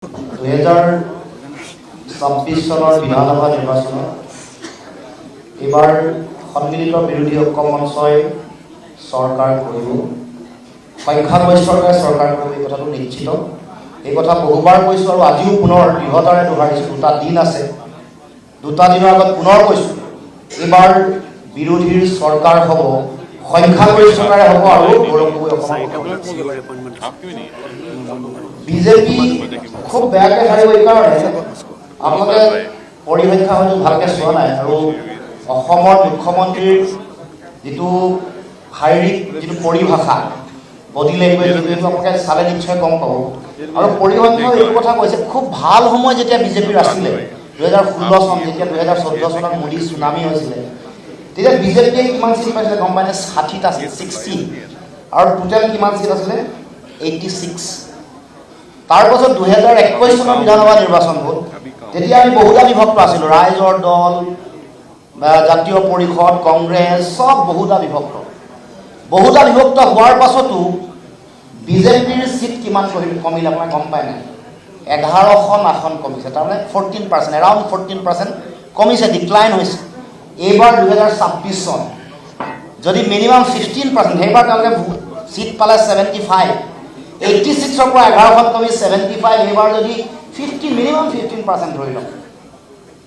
2026 চনৰ বিধানসভা নিৰ্বাচনত এবাৰ সন্মিলিত বিৰোধী ঐক্য মঞ্চই চৰকাৰ কৰিব, সংখ্যাগৰিষ্ঠতাৰে চৰকাৰ কৰিব, এই কথাটো নিশ্চিত। এই কথা বহুবাৰ কৈছোঁ আৰু আজিও পুনৰ দৃঢ়তাৰে দোহাৰিছোঁ। দুটা দিন আছে, দুটা দিনৰ আগত পুনৰ কৈছোঁ, এইবাৰ বিৰোধীৰ চৰকাৰ হ'ব, সংখ্যাগৰিষ্ঠতাৰে হ'ব আৰু গৌৰৱ গগৈ বিজেপি খুব বেয়াকৈ হাৰিব। এইকাৰণে আপোনালোকে পৰিসংখ্যা হয়তো ভালকৈ চোৱা নাই আৰু অসমৰ মুখ্যমন্ত্ৰীৰ যিটো শাৰীৰিক যিটো পৰিভাষা, বডি লেংগুৱেজ, যিটো আপোনালোকে চালে নিশ্চয় গম পাব। আৰু পৰিসংখ্যাও এইটো কথা কৈছে, খুব ভাল সময় যেতিয়া বিজেপিৰ আছিলে 2016 চন, যেতিয়া 2014 চনত মোদী চুনামি হৈছিলে, তেতিয়া বিজেপিয়ে কিমান চিট পাইছিলে গম পায়নে? 60টা আছিল, 60, আৰু টোটেল কিমান চিট আছিলে? 86। তাৰপাছত 2021 চনৰ বিধানসভা নিৰ্বাচন হ'ল, তেতিয়া আমি বহুতা বিভক্ত আছিলোঁ। ৰাইজৰ দল, জাতীয় পৰিষদ, কংগ্ৰেছ, চব বহুতা বিভক্ত হোৱাৰ পাছতো বিজেপিৰ চিট কিমান কমিল আপোনাক গম পায় নাই? 11খন আসন কমিছে, তাৰমানে 14%, এৰাউণ্ড 14% কমিছে, ডিক্লাইন হৈছে। এইবাৰ 2026 চন যদি মিনিমাম 15%, সেইবাৰ তেওঁলোকে চিট পালে 75, 86ৰ পৰা 11খন কমি 75, এইবাৰ যদি মিনিমাম 15% ধৰি লওক,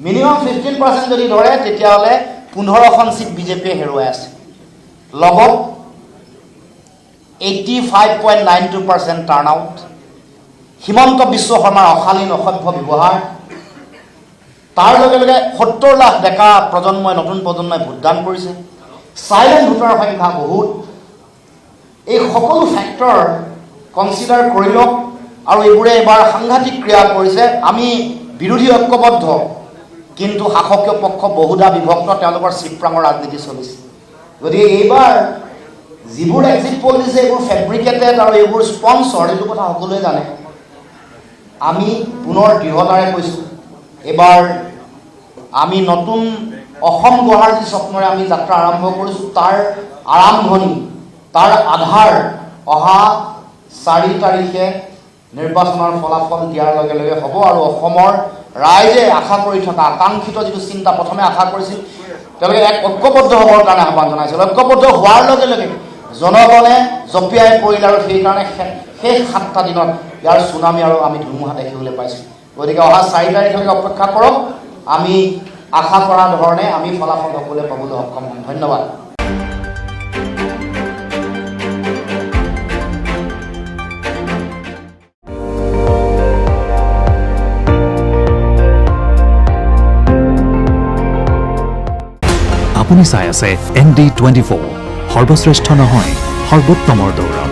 মিনিমাম 15% যদি ধৰে, তেতিয়াহ'লে 15খন চিট বিজেপিয়ে হেৰুৱাই আছে। লগত 85.92% টাৰ্ণ আউট, হিমন্ত বিশ্ব শৰ্মাৰ অশালীন অসভ্য ব্যৱহাৰ, তাৰ লগে লগে 70 লাখ ডেকা প্ৰজন্মই, নতুন প্ৰজন্মই ভোটদান কৰিছে, চাইলেণ্ট ভোটাৰৰ সংখ্যা বহুত। এই সকলো ফেক্টৰ কনচিডাৰ কৰি লওক আৰু এইবোৰে এবাৰ সাংঘাতিক ক্ৰিয়া কৰিছে। আমি বিৰোধী ঐক্যবদ্ধ, কিন্তু শাসকীয় পক্ষ বহুদা বিভক্ত, তেওঁলোকৰ চিপ্ৰাঙৰ ৰাজনীতি চলিছে। গতিকে এইবাৰ যিবোৰ এক্সিট পল দিছে, এইবোৰ ফেব্ৰিকেটেড আৰু এইবোৰ স্পনচৰ, এইটো কথা সকলোৱে জানে। আমি পুনৰ দৃঢ়তাৰে কৈছোঁ, এইবাৰ আমি নতুন অসম গঢ়াৰ যি স্বপ্নৰে আমি যাত্ৰা আৰম্ভ কৰিছোঁ, তাৰ আৰম্ভণি, তাৰ আধাৰ অহা 4 তাৰিখে নিৰ্বাচনৰ ফলাফল দিয়াৰ লগে লগে হ'ব। আৰু অসমৰ ৰাইজে আশা কৰি থকা আকাংক্ষিত যিটো চিন্তা প্ৰথমে আশা কৰিছিল, তেওঁলোকে এক ঐক্যবদ্ধ হ'বৰ কাৰণে আহ্বান জনাইছিল। ঐক্যবদ্ধ হোৱাৰ লগে লগে জনগণে জঁপিয়াই পৰিল আৰু সেইকাৰণে শেষ 7টা দিনত ইয়াৰ চুনামি আৰু আমি ধুমুহা দেখিবলৈ পাইছোঁ। গতিকে অহা 4 তাৰিখলৈকে অপেক্ষা কৰক, আমি আশা কৰা ধৰণে আমি ফলাফল সকলোৱে পাবলৈ সক্ষম হ'ম। ধন্যবাদ। আপুনি চাই আছে ND24, সৰ্বশ্ৰেষ্ঠ নহয়, সৰ্বোত্তমৰ দৌৰা।